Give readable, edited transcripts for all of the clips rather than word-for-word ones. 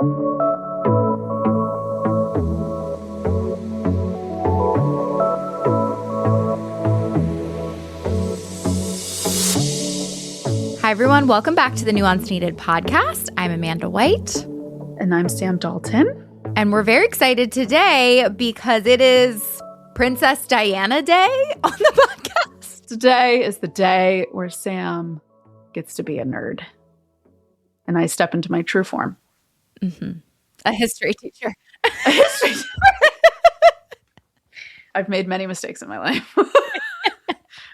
Hi, everyone. Welcome back to the Nuance Needed podcast. I'm Amanda White. And I'm Sam Dalton. And we're very excited today because it is Princess Diana Day on the podcast. Today is the day where Sam gets to be a nerd. And I step into my true form. Mm-hmm. A history teacher. A history teacher. I've made many mistakes in my life.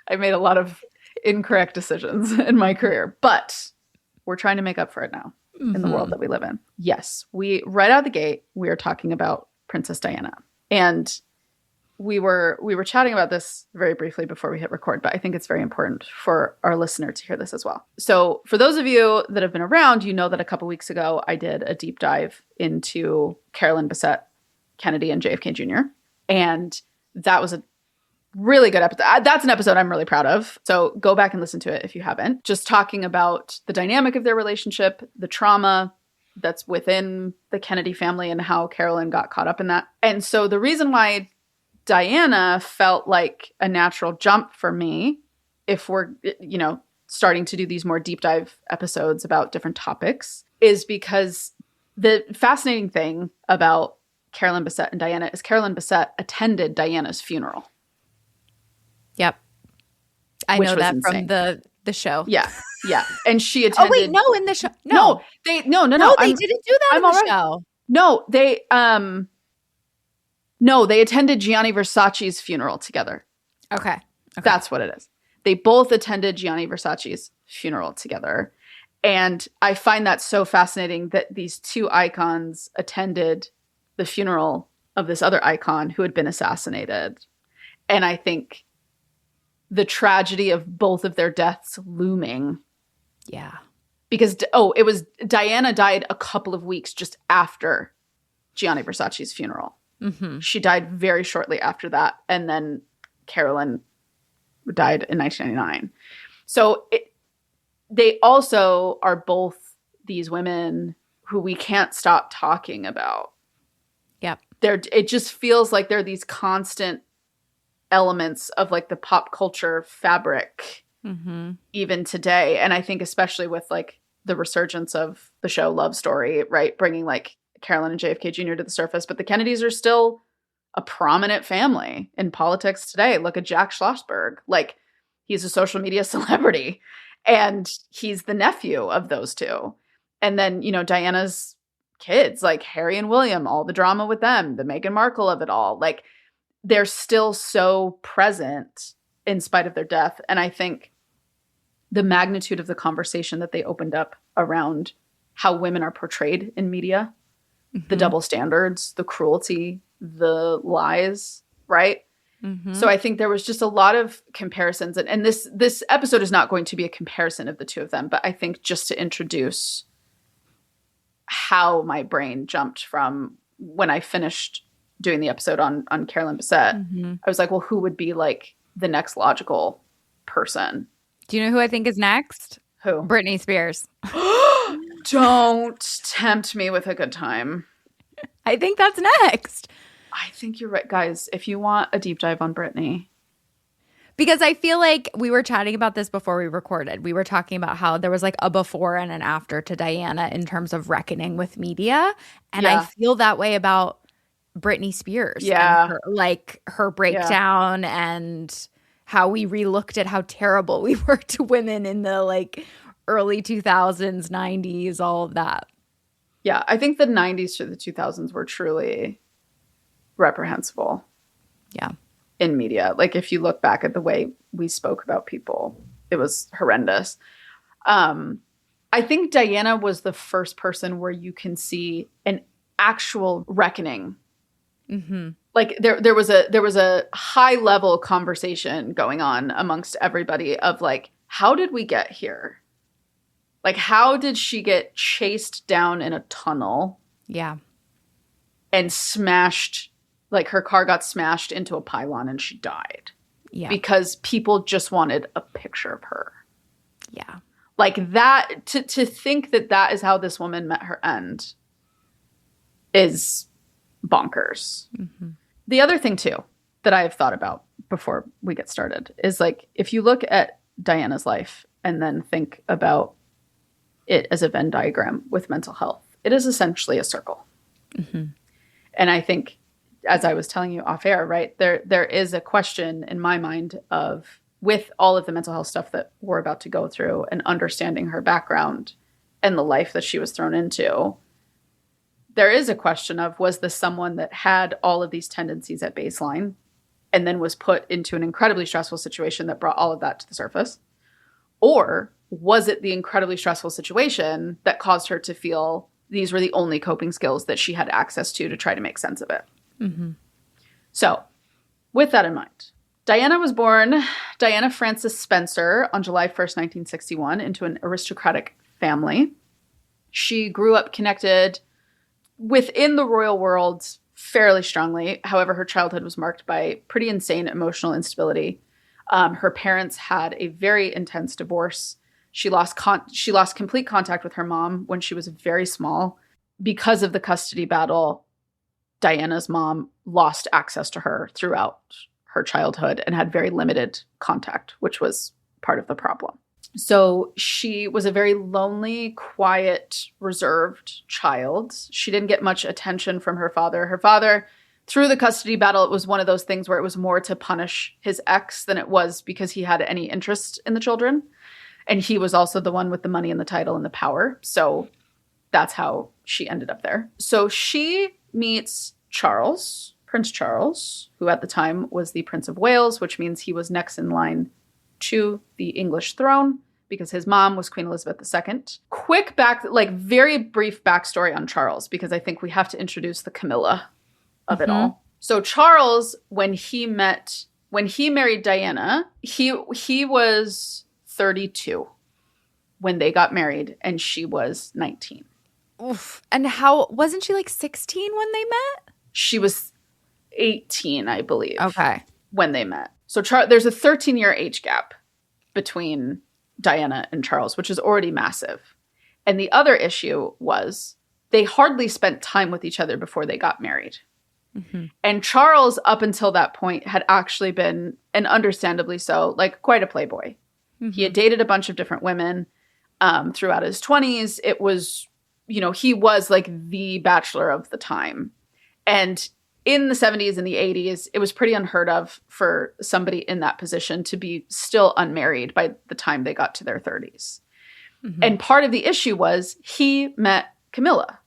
I've made a lot of incorrect decisions in my career, but we're trying to make up for it now in the world that we live in. Yes, right out of the gate, we are talking about Princess Diana. And we were chatting about this very briefly before we hit record, but I think it's very important for our listener to hear this as well. So for those of you that have been around, you know that a couple weeks ago, I did a deep dive into Carolyn Bessette Kennedy and JFK Jr. And that was a really good episode. That's an episode I'm really proud of. So go back and listen to it if you haven't. Just talking about the dynamic of their relationship, the trauma that's within the Kennedy family and how Carolyn got caught up in that. And so the reason why Diana felt like a natural jump for me, if we're, starting to do these more deep dive episodes about different topics, is because the fascinating thing about Carolyn Bessette and Diana is Carolyn Bessette attended Diana's funeral. Yep. I know that insane. from the show. Yeah. Yeah. And she attended. Oh, wait, no, in the show. No, they didn't do that in the show. No, they attended Gianni Versace's funeral together. Okay. That's what it is. They both attended Gianni Versace's funeral together. And I find that so fascinating that these two icons attended the funeral of this other icon who had been assassinated. And I think the tragedy of both of their deaths looming. Yeah. Because, it was Diana died a couple of weeks just after Gianni Versace's funeral. Mm-hmm. She died very shortly after that. And then Carolyn died in 1999. So they also are both these women who we can't stop talking about. Yep. It just feels like they're these constant elements of like the pop culture fabric even today. And I think especially with like the resurgence of the show Love Story, right? Bringing like Carolyn and JFK Jr. to the surface, but the Kennedys are still a prominent family in politics today. Look at Jack Schlossberg. Like he's a social media celebrity and he's the nephew of those two. And then, Diana's kids like Harry and William, all the drama with them, the Meghan Markle of it all, like they're still so present in spite of their death. And I think the magnitude of the conversation that they opened up around how women are portrayed in media, the double standards, the cruelty, the lies, right? Mm-hmm. So I think there was just a lot of comparisons. And this episode is not going to be a comparison of the two of them, but I think just to introduce how my brain jumped from when I finished doing the episode on Carolyn Bessette, I was like, well, who would be like the next logical person? Do you know who I think is next? Who? Britney Spears. Don't tempt me with a good time. I think that's next. I think you're right. Guys, if you want a deep dive on Britney. Because I feel like we were chatting about this before we recorded. We were talking about how there was like a before and an after to Diana in terms of reckoning with media. And I feel that way about Britney Spears. Yeah. And her breakdown and how we relooked at how terrible we were to women in the like early 2000s, 90s, all of that. Yeah, I think the 90s to the 2000s were truly reprehensible. Yeah. In media. Like if you look back at the way we spoke about people, it was horrendous. I think Diana was the first person where you can see an actual reckoning. Mm-hmm. Like there was a high level conversation going on amongst everybody of like, how did we get here? Like, how did she get chased down in a tunnel? Yeah. And smashed, like her car got smashed into a pylon and she died. Yeah. Because people just wanted a picture of her. Yeah. Like that, to think that that is how this woman met her end is bonkers. Mm-hmm. The other thing, too, that I've thought about before we get started is like, if you look at Diana's life and then think about it as a Venn diagram with mental health, it is essentially a circle. Mm-hmm. And I think, as I was telling you off air, right, there is a question in my mind of, with all of the mental health stuff that we're about to go through and understanding her background and the life that she was thrown into, there is a question of, was this someone that had all of these tendencies at baseline and then was put into an incredibly stressful situation that brought all of that to the surface? Or was it the incredibly stressful situation that caused her to feel these were the only coping skills that she had access to try to make sense of it? Mm-hmm. So with that in mind, Diana was born Diana Frances Spencer on July 1st, 1961, into an aristocratic family. She grew up connected within the royal world fairly strongly. However, her childhood was marked by pretty insane emotional instability. Her parents had a very intense divorce. She lost complete contact with her mom when she was very small. Because of the custody battle, Diana's mom lost access to her throughout her childhood and had very limited contact, which was part of the problem. So she was a very lonely, quiet, reserved child. She didn't get much attention from her father. Her father, through the custody battle, it was one of those things where it was more to punish his ex than it was because he had any interest in the children. And he was also the one with the money and the title and the power. So that's how she ended up there. So she meets Charles, Prince Charles, who at the time was the Prince of Wales, which means he was next in line to the English throne because his mom was Queen Elizabeth II. Very brief backstory on Charles, because I think we have to introduce the Camilla of it all. So Charles, when he married Diana, he was 32 when they got married, and she was 19. Oof. And wasn't she like 16 when they met? She was 18, I believe. Okay. When they met. So there's a 13-year age gap between Diana and Charles, which is already massive. And the other issue was they hardly spent time with each other before they got married. Mm-hmm. And Charles, up until that point, had actually been, and understandably so, like quite a playboy. Mm-hmm. He had dated a bunch of different women throughout his 20s. It was, he was like the bachelor of the time. And in the 70s and the 80s, it was pretty unheard of for somebody in that position to be still unmarried by the time they got to their 30s. Mm-hmm. And part of the issue was he met Camilla,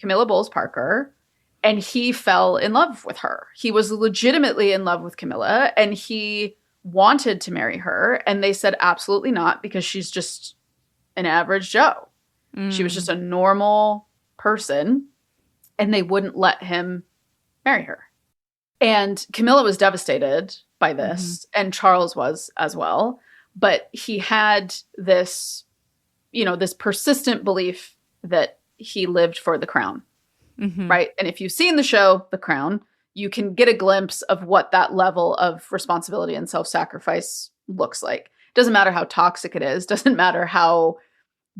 Camilla Bowles Parker, and he fell in love with her. He was legitimately in love with Camilla, and he wanted to marry her. And they said absolutely not, because she's just an average Joe. Mm. She was just a normal person, and they wouldn't let him marry her. And Camilla was devastated by this, and Charles was as well. But he had this, this persistent belief that he lived for the crown, right? And if you've seen the show, The Crown, you can get a glimpse of what that level of responsibility and self-sacrifice looks like. Doesn't matter how toxic it is. Doesn't matter how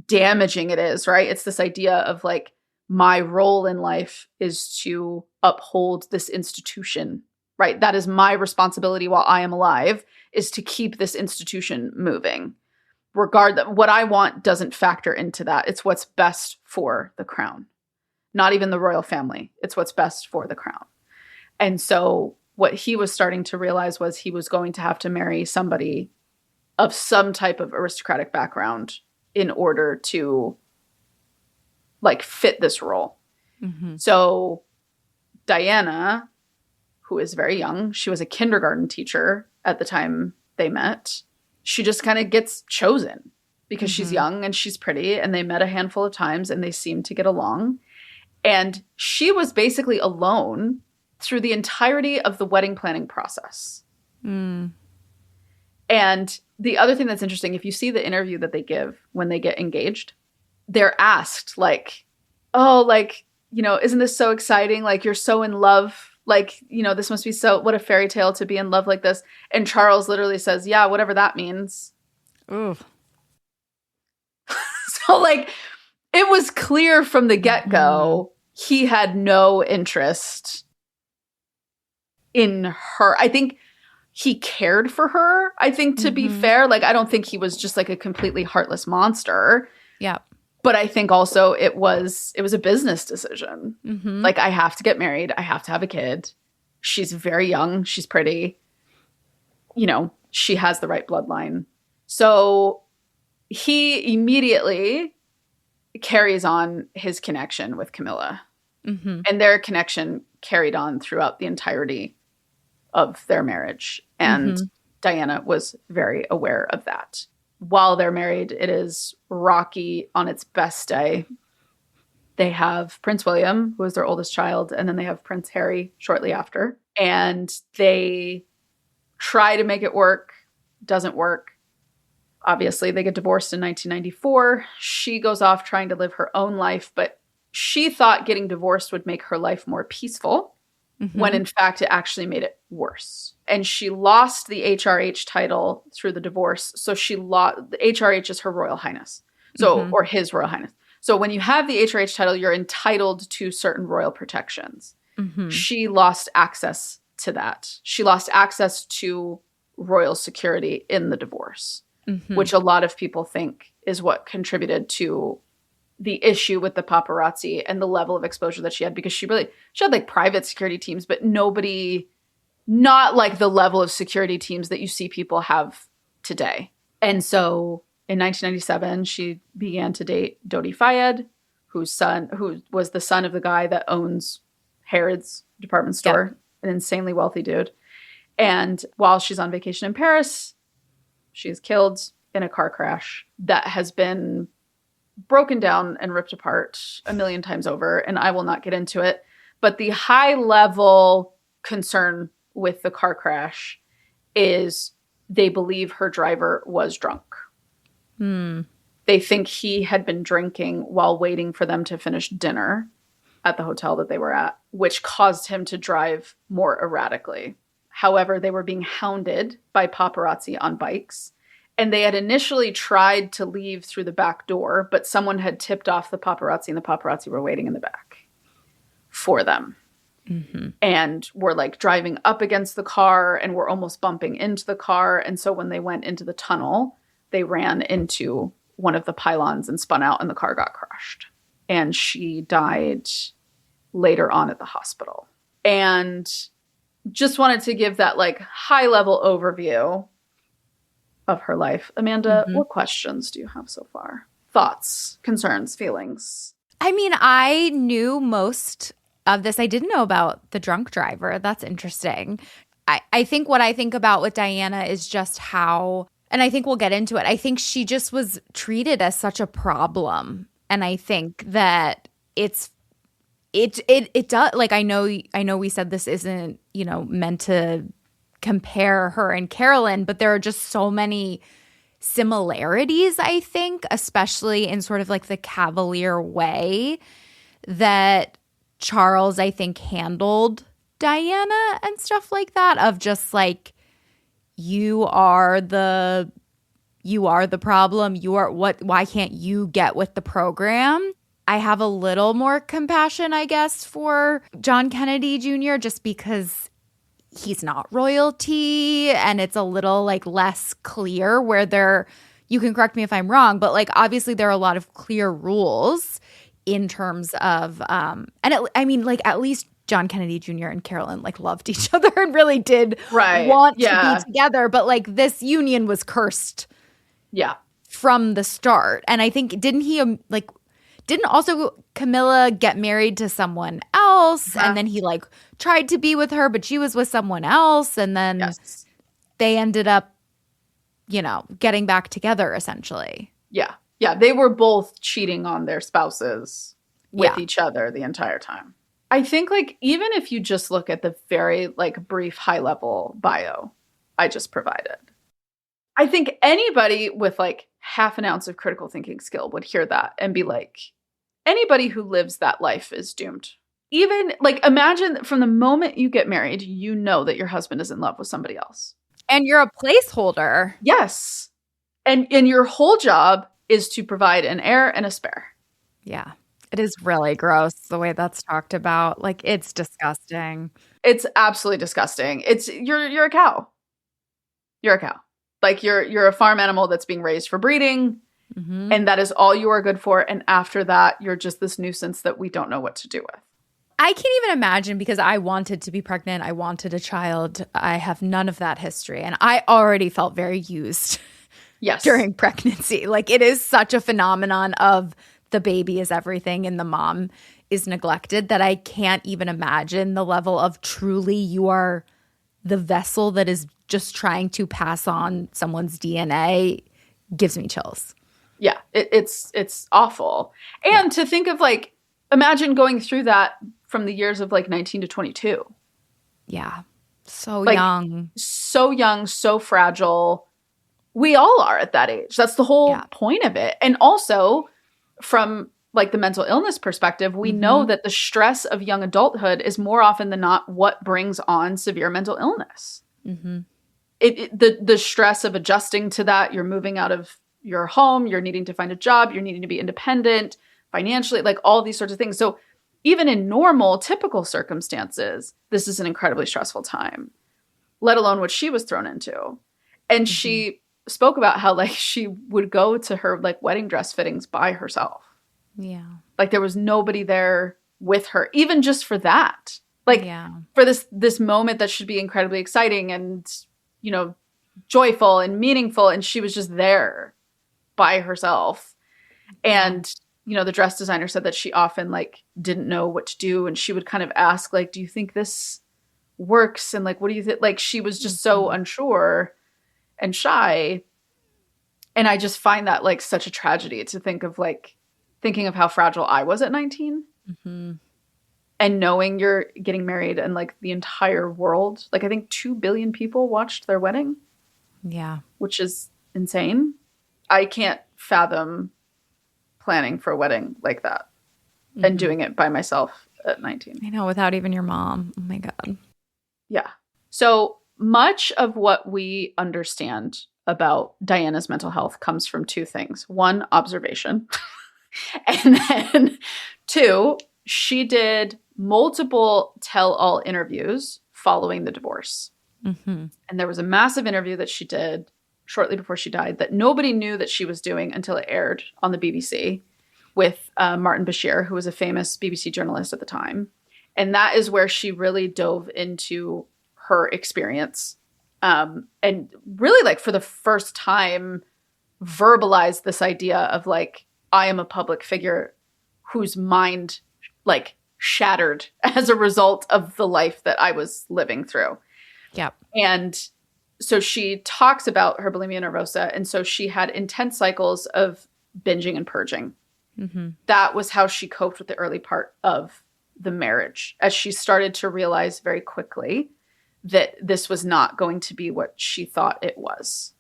damaging it is, right? It's this idea of like, my role in life is to uphold this institution, right? That is my responsibility while I am alive, is to keep this institution moving. What I want doesn't factor into that. It's what's best for the crown. Not even the royal family. It's what's best for the crown. And so what he was starting to realize was he was going to have to marry somebody of some type of aristocratic background in order to fit this role. Mm-hmm. So Diana, who is very young, she was a kindergarten teacher at the time they met. She just kind of gets chosen because she's young and she's pretty, and they met a handful of times and they seemed to get along. And she was basically alone through the entirety of the wedding planning process. Mm. And the other thing that's interesting, if you see the interview that they give when they get engaged, they're asked isn't this so exciting? Like, you're so in love. Like, this must be what a fairy tale to be in love like this. And Charles literally says, yeah, whatever that means. Ooh. So it was clear from the get-go he had no interest in her. I think he cared for her, I think, to be fair. Like, I don't think he was just like a completely heartless monster. Yeah. But I think also it was a business decision. Like, I have to get married. I have to have a kid. She's very young. She's pretty. You know, she has the right bloodline. So he immediately carries on his connection with Camilla. And their connection carried on throughout the entirety of their marriage. And Diana was very aware of that. While they're married, it is rocky on its best day. They have Prince William, who is their oldest child, and then they have Prince Harry shortly after. And they try to make it work. Doesn't work. Obviously, they get divorced in 1994. She goes off trying to live her own life, but she thought getting divorced would make her life more peaceful, when in fact it actually made it worse. And she lost the HRH title through the divorce. So she lost, the HRH is Her Royal Highness. So, or His Royal Highness. So when you have the HRH title, you're entitled to certain royal protections. She lost access to that. She lost access to royal security in the divorce, which a lot of people think is what contributed to the issue with the paparazzi and the level of exposure that she had, because she had like private security teams, but not like the level of security teams that you see people have today. And so in 1997, she began to date Dodi Fayed, who was the son of the guy that owns Harrods department store, an insanely wealthy dude. And while she's on vacation in Paris, she's killed in a car crash that has been broken down and ripped apart a million times over, and I will not get into it. But the high level concern with the car crash is they believe her driver was drunk. They think he had been drinking while waiting for them to finish dinner at the hotel that they were at, which caused him to drive more erratically. However, they were being hounded by paparazzi on bikes. And they had initially tried to leave through the back door, but someone had tipped off the paparazzi, and the paparazzi were waiting in the back for them. And were like driving up against the car and were almost bumping into the car. And so when they went into the tunnel, they ran into one of the pylons and spun out, and the car got crushed. And she died later on at the hospital. And just wanted to give that like high level overview of her life. Amanda, what questions do you have so far? Thoughts, concerns, feelings? I mean, I knew most of this. I didn't know about the drunk driver. That's interesting. I think what I think about with Diana is just how, and I think we'll get into it, I think she just was treated as such a problem. And I think that it does, like, I know we said this isn't, meant to compare her and Carolyn, but there are just so many similarities, I think, especially in sort of like the cavalier way that Charles, I think, handled Diana and stuff like that, of just like, you are the problem, why can't you get with the program? I have a little more compassion, I guess, for John Kennedy Jr. just because he's not royalty, and it's a little like less clear where you can correct me if I'm wrong, but like obviously there are a lot of clear rules in terms of at least John Kennedy Jr. and Carolyn like loved each other and really did want to be together, but like this union was cursed from the start. And I think didn't also Camilla get married to someone else, and then he like tried to be with her, but she was with someone else, and then they ended up, getting back together essentially. Yeah, they were both cheating on their spouses with each other the entire time. I think like even if you just look at the very like brief high level bio I just provided, I think anybody with like half an ounce of critical thinking skill would hear that and be like, anybody who lives that life is doomed. Even like imagine from the moment you get married, you know that your husband is in love with somebody else. And you're a placeholder. Yes. And your whole job is to provide an heir and a spare. Yeah. It is really gross the way that's talked about. Like, it's disgusting. It's absolutely disgusting. You're a cow. You're a cow. Like you're a farm animal that's being raised for breeding, and that is all you are good for. And after that, you're just this nuisance that we don't know what to do with. I can't even imagine, because I wanted to be pregnant. I wanted a child. I have none of that history. And I already felt very used during pregnancy. Like, it is such a phenomenon of the baby is everything and the mom is neglected that I can't even imagine the level of truly you are the vessel that is just trying to pass on someone's DNA gives me chills. Yeah, it's awful. And to think of, like, imagine going through that from the years of like 19 to 22. Yeah. So young. So young, so fragile. We all are at that age. That's the whole point of it. And also from like the mental illness perspective, we know that the stress of young adulthood is more often than not what brings on severe mental illness. The stress of adjusting to that, you're moving out of your home, you're needing to find a job, you're needing to be independent financially, like all these sorts of things. So even in normal, typical circumstances, this is an incredibly stressful time, let alone what she was thrown into. And she spoke about how like she would go to her like wedding dress fittings by herself. Yeah. Like there was nobody there with her, even just for that. Like for this moment that should be incredibly exciting and, you know, joyful and meaningful. And she was just there by herself. And you know, the dress designer said that she often like didn't know what to do. And she would kind of ask like, do you think this works? And like, what do you think? Like she was just so unsure and shy. And I just find that like such a tragedy to think of, like thinking of how fragile I was at 19 and knowing you're getting married and like the entire world, like I think 2 billion people watched their wedding. Yeah. Which is insane. I can't fathom planning for a wedding like that and doing it by myself at 19. I know, without even your mom. Oh my God. Yeah. So much of what we understand about Diana's mental health comes from two things. One, observation. And then two, she did multiple tell-all interviews following the divorce. And there was a massive interview that she did shortly before she died that nobody knew that she was doing until it aired on the BBC with Martin Bashir, who was a famous BBC journalist at the time. And that is where she really dove into her experience and really, like, for the first time, verbalized this idea of, like, I am a public figure whose mind, like, shattered as a result of the life that I was living through. Yep. And so she talks about her bulimia nervosa. And so she had intense cycles of binging and purging. That was how she coped with the early part of the marriage, as she started to realize very quickly that this was not going to be what she thought it was.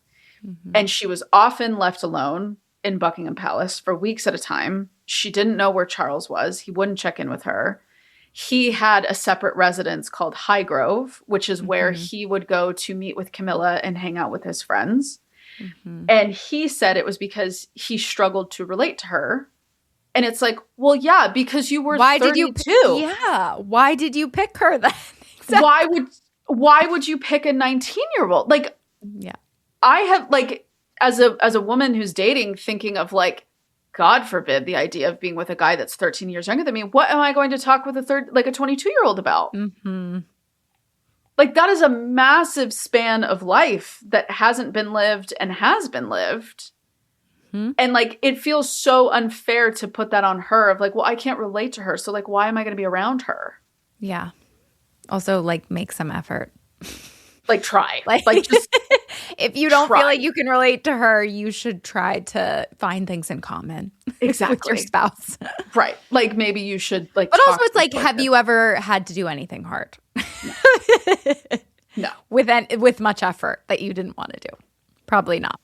And she was often left alone in Buckingham Palace for weeks at a time. She didn't know where Charles was. He wouldn't check in with her. He had a separate residence called Highgrove, which is where he would go to meet with Camilla and hang out with his friends. And he said it was because he struggled to relate to her. And it's like, well, yeah, because you were 32. Why did you pick her then? Exactly. Why would you pick a 19-year-old? Like, I have, like, as a woman who's dating, thinking of, like, God forbid, the idea of being with a guy that's 13 years younger than me. What am I going to talk with a 22-year-old about? Like, that is a massive span of life that hasn't been lived and has been lived. And, like, it feels so unfair to put that on her of, like, well, I can't relate to her. So, like, why am I going to be around her? Yeah. Also, like, make some effort. Like, try. Like just if you don't feel like you can relate to her, you should try to find things in common. Exactly. With your spouse. Right. Like, maybe you should, like, but also it's like, have you ever had to do anything hard? No. With much effort that you didn't want to do? Probably not.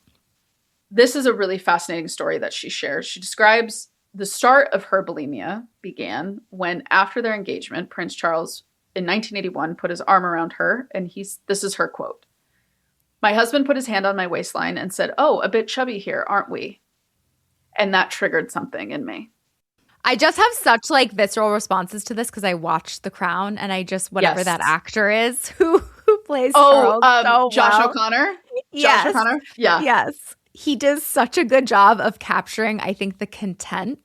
This is a really fascinating story that she shares. She describes the start of her bulimia began when, after their engagement, Prince Charles in 1981 put his arm around her, and this is her quote. "My husband put his hand on my waistline and said, 'Oh, a bit chubby here, aren't we?' And that triggered something in me." I just have such like visceral responses to this because I watched The Crown and I just, whatever that actor is who plays Charles so Josh well. O'Connor? Yes. Josh O'Connor? Yeah. Yes. He does such a good job of capturing, I think, the content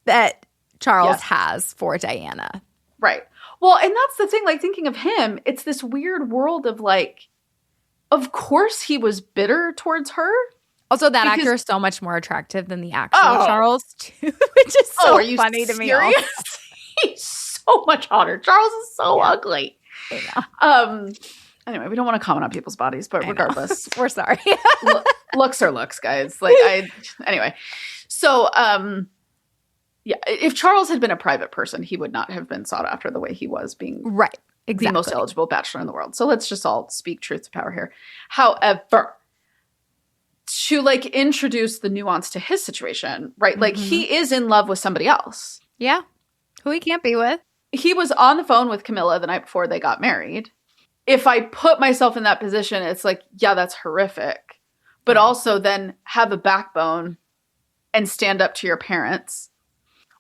that Charles has for Diana. Right. Well, and that's the thing, like thinking of him, it's this weird world of like, of course he was bitter towards her. Also, that actor is so much more attractive than the actual Charles, too, which is so funny to me. He's so much hotter. Charles is so ugly. I know. Anyway, we don't want to comment on people's bodies, but regardless. We're sorry. Looks are looks, guys. Like, anyway. So, yeah, if Charles had been a private person, he would not have been sought after the way he was, being the most eligible bachelor in the world. So let's just all speak truth to power here. However, to like introduce the nuance to his situation, right? Like he is in love with somebody else. Yeah. Who he can't be with. He was on the phone with Camilla the night before they got married. If I put myself in that position, it's like, yeah, that's horrific. But also then have a backbone and stand up to your parents.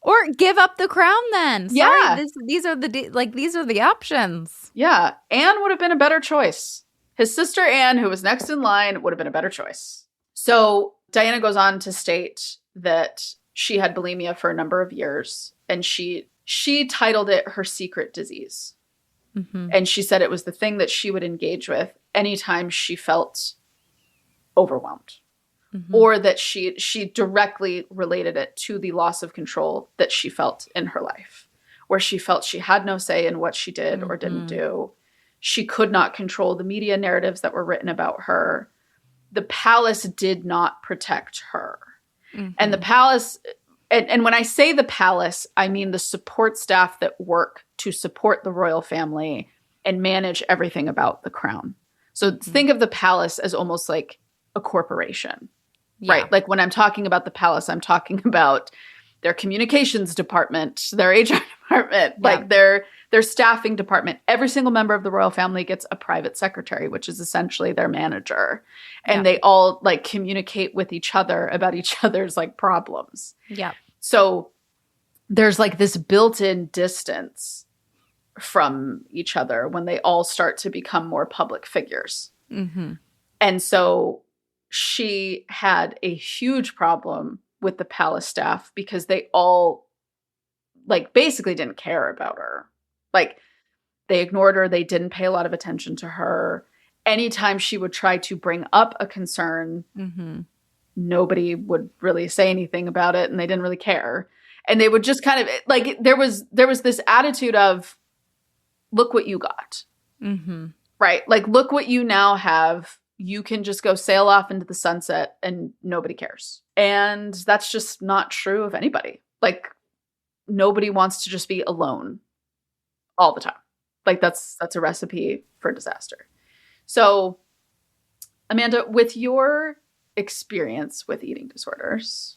Or give up the crown then. Yeah. Sorry, these are the options. Yeah. Anne would have been a better choice. His sister Anne, who was next in line, would have been a better choice. So Diana goes on to state that she had bulimia for a number of years, and she titled it her secret disease. And she said it was the thing that she would engage with anytime she felt overwhelmed, or that she directly related it to the loss of control that she felt in her life, where she felt she had no say in what she did or didn't do. She could not control the media narratives that were written about her. The palace did not protect her. And the palace, and when I say the palace, I mean the support staff that work to support the royal family and manage everything about the crown. So think of the palace as almost like a corporation, right? Like when I'm talking about the palace, I'm talking about their communications department, their HR department, like their staffing department. Every single member of the royal family gets a private secretary, which is essentially their manager. And they all like communicate with each other about each other's like problems. Yeah. So there's like this built-in distance from each other when they all start to become more public figures. And so she had a huge problem with the palace staff because they all like basically didn't care about her. Like they ignored her. They didn't pay a lot of attention to her. Anytime she would try to bring up a concern, nobody would really say anything about it, and they didn't really care. And they would just kind of like, there was this attitude of, look what you got, right? Like, look what you now have. You can just go sail off into the sunset and nobody cares. And that's just not true of anybody. Like, nobody wants to just be alone all the time. Like, that's a recipe for disaster. So, Amanda, with your experience with eating disorders,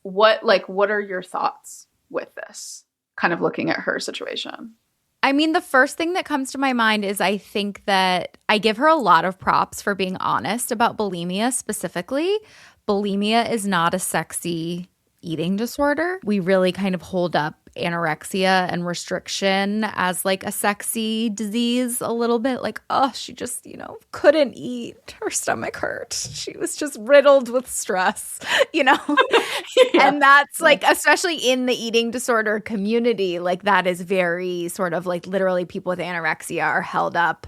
what are your thoughts with this? Kind of looking at her situation. I mean, the first thing that comes to my mind is I think that I give her a lot of props for being honest about bulimia specifically. Bulimia is not a sexy eating disorder. We really kind of hold up anorexia and restriction as like a sexy disease a little bit. Like, oh, she just, couldn't eat. Her stomach hurt. She was just riddled with stress, And that's like, especially in the eating disorder community, like that is very sort of like literally people with anorexia are held up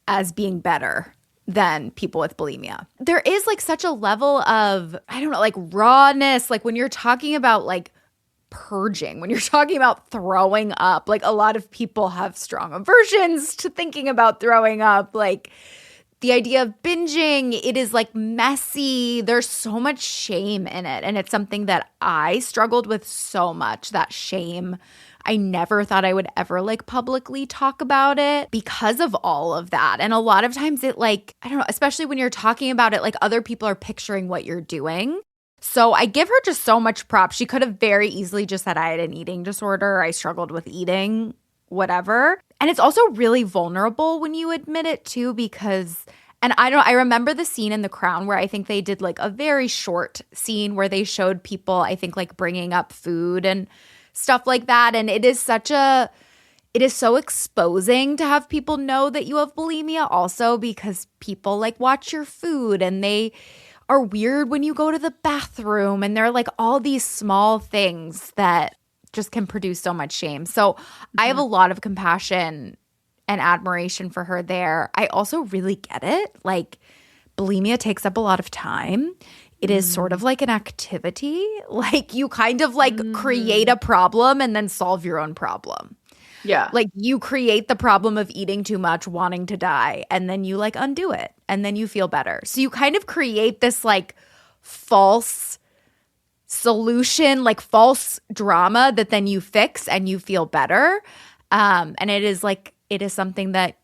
as being better than people with bulimia. There is like such a level of, I don't know, like rawness, like when you're talking about like purging, when you're talking about throwing up, like a lot of people have strong aversions to thinking about throwing up, like the idea of binging, it is like messy. There's so much shame in it. And it's something that I struggled with so much, that shame. I never thought I would ever like publicly talk about it because of all of that. And a lot of times it like, I don't know, especially when you're talking about it, like other people are picturing what you're doing. So I give her just so much props. She could have very easily just said, I had an eating disorder. I struggled with eating, whatever. And it's also really vulnerable when you admit it too, because And I remember the scene in The Crown where I think they did like a very short scene where they showed people, I think, like bringing up food and stuff like that. And it is so exposing to have people know that you have bulimia also, because people like watch your food and they are weird when you go to the bathroom, and there are like all these small things that just can produce so much shame. So I have a lot of compassion and admiration for her there. I also really get it. Like, bulimia takes up a lot of time. It is sort of like an activity. Like, you kind of like create a problem and then solve your own problem. Yeah. Like, you create the problem of eating too much, wanting to die, and then you like undo it, and then you feel better. So you kind of create this like false solution, like false drama that then you fix and you feel better. And it is something that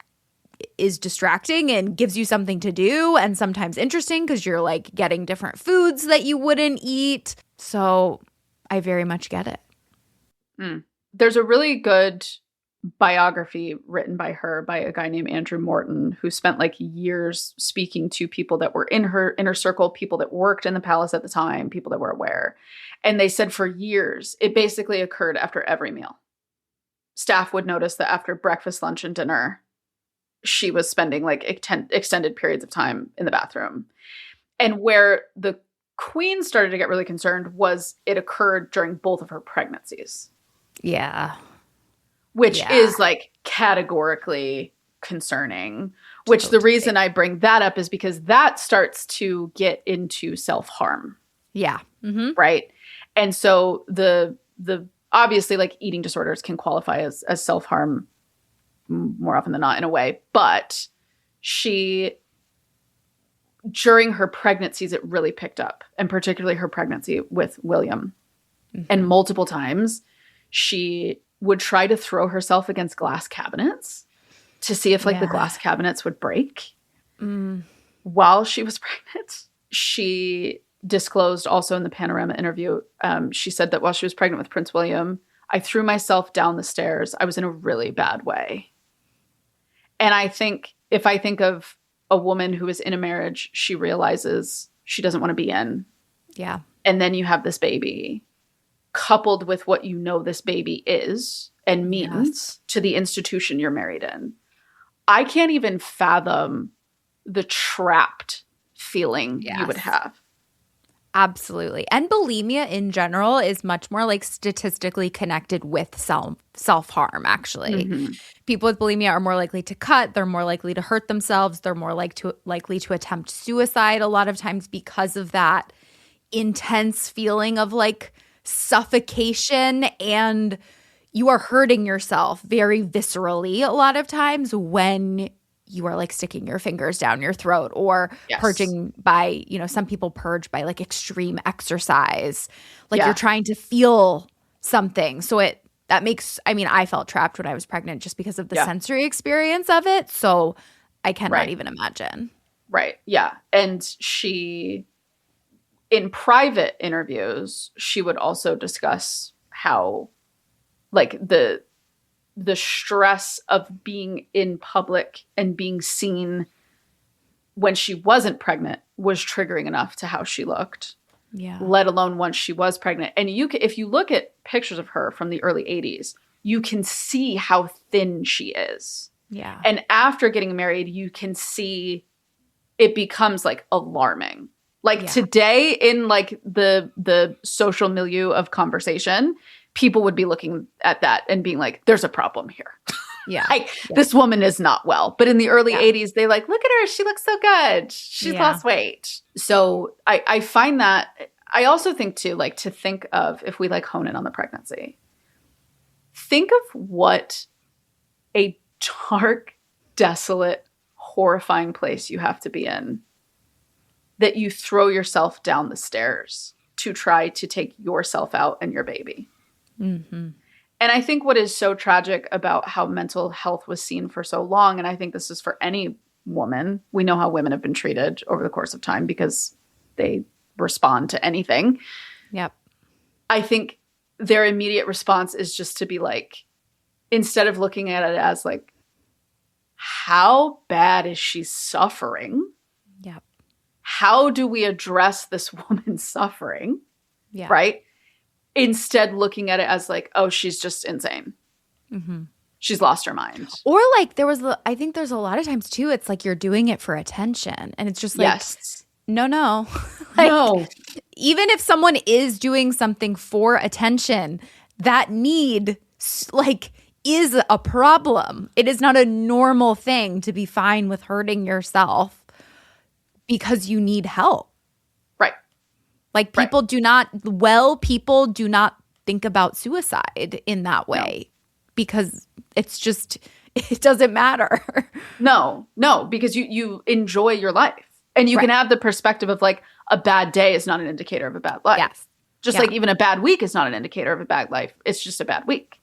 is distracting and gives you something to do, and sometimes interesting because you're like getting different foods that you wouldn't eat. So I very much get it. There's a really good biography written by her by a guy named Andrew Morton, who spent like years speaking to people that were in her inner circle, people that worked in the palace at the time, people that were aware. And they said for years, it basically occurred after every meal. Staff would notice that after breakfast, lunch, and dinner, she was spending like extended periods of time in the bathroom. And where the queen started to get really concerned was it occurred during both of her pregnancies. Yeah. Which is like categorically concerning, which the reason I bring that up is because that starts to get into self-harm. Yeah. Mm-hmm. Right. And so the obviously like eating disorders can qualify as self-harm more often than not in a way, but during her pregnancies, it really picked up, and particularly her pregnancy with William. And multiple times she would try to throw herself against glass cabinets to see if like the glass cabinets would break. While she was pregnant. She disclosed also in the Panorama interview, she said that while she was pregnant with Prince William, I threw myself down the stairs. I was in a really bad way. And I think if I think of a woman who is in a marriage she realizes she doesn't want to be in. Yeah. And then you have this baby, coupled with what you know this baby is and means to the institution you're married in. I can't even fathom the trapped feeling you would have. Absolutely. And bulimia in general is much more like statistically connected with self-harm, actually. People with bulimia are more likely to cut. They're more likely to hurt themselves. They're more likely to attempt suicide a lot of times because of that intense feeling of like suffocation, and you are hurting yourself very viscerally a lot of times when you are like sticking your fingers down your throat or purging by, some people purge by like extreme exercise. Like you're trying to feel something. So I felt trapped when I was pregnant just because of the sensory experience of it. So I cannot even imagine. Right. Yeah. And she, in private interviews, she would also discuss how like the stress of being in public and being seen when she wasn't pregnant was triggering enough to how she looked. Yeah. Let alone once she was pregnant. And if you look at pictures of her from the early 80s, you can see how thin she is. Yeah. And after getting married, you can see it becomes like alarming. Like today in like the social milieu of conversation, people would be looking at that and being like, there's a problem here. Yeah. This woman is not well. But in the early 80s, they like, look at her. She looks so good. She's lost weight. So I find that, I also think too, like to think of, if we like hone in on the pregnancy, think of what a dark, desolate, horrifying place you have to be in that you throw yourself down the stairs to try to take yourself out and your baby. Mm-hmm. And I think what is so tragic about how mental health was seen for so long, and I think this is for any woman, we know how women have been treated over the course of time because they respond to anything. Yep. I think their immediate response is just to be like, instead of looking at it as like, how bad is she suffering? Yep. How do we address this woman's suffering? Yeah. Right? Instead looking at it as like, oh, she's just insane. Mm-hmm. She's lost her mind. Or like I think there's a lot of times too, it's like you're doing it for attention. And it's just like, yes. No. Like, no. Even if someone is doing something for attention, that need like is a problem. It is not a normal thing to be fine with hurting yourself because you need help. Right. Like people do not think about suicide in that way because it's just, it doesn't matter. No, because you enjoy your life. And you can have the perspective of like a bad day is not an indicator of a bad life. Yes. Just like even a bad week is not an indicator of a bad life. It's just a bad week.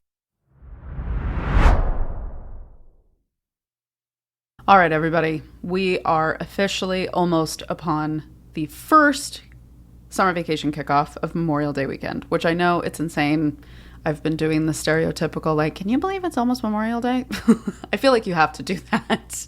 All right, everybody. We are officially almost upon the first summer vacation kickoff of Memorial Day weekend, which I know it's insane. I've been doing the stereotypical, like, can you believe it's almost Memorial Day? I feel like you have to do that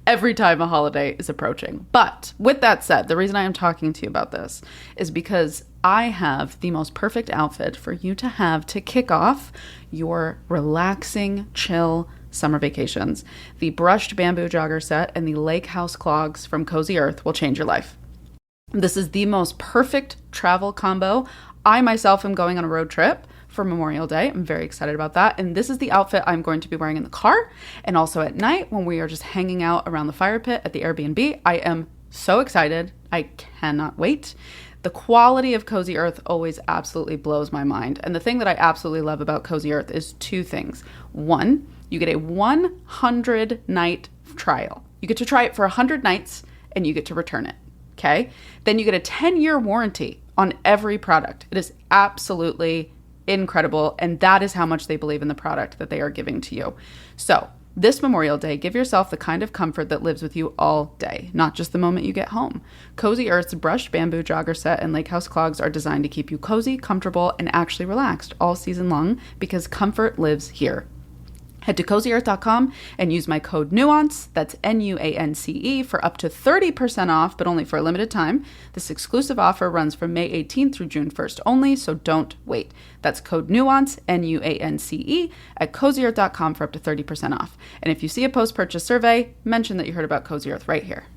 every time a holiday is approaching. But with that said, the reason I am talking to you about this is because I have the most perfect outfit for you to have to kick off your relaxing, chill summer vacations. The brushed bamboo jogger set and the lake house clogs from Cozy Earth will change your life. This is the most perfect travel combo. I myself am going on a road trip for Memorial Day. I'm very excited about that. And this is the outfit I'm going to be wearing in the car and also at night when we are just hanging out around the fire pit at the Airbnb. I am so excited. I cannot wait. The quality of Cozy Earth always absolutely blows my mind. And the thing that I absolutely love about Cozy Earth is two things. One, you get a 100-night trial. You get to try it for 100 nights and you get to return it. Okay? Then you get a 10-year warranty on every product. It is absolutely incredible. And that is how much they believe in the product that they are giving to you. So this Memorial Day, give yourself the kind of comfort that lives with you all day, not just the moment you get home. Cozy Earth's brushed bamboo jogger set and lake house clogs are designed to keep you cozy, comfortable, and actually relaxed all season long because comfort lives here. Head to CozyEarth.com and use my code NUANCE, that's NUANCE, for up to 30% off, but only for a limited time. This exclusive offer runs from May 18th through June 1st only, so don't wait. That's code NUANCE, NUANCE, at CozyEarth.com for up to 30% off. And if you see a post-purchase survey, mention that you heard about Cozy Earth right here.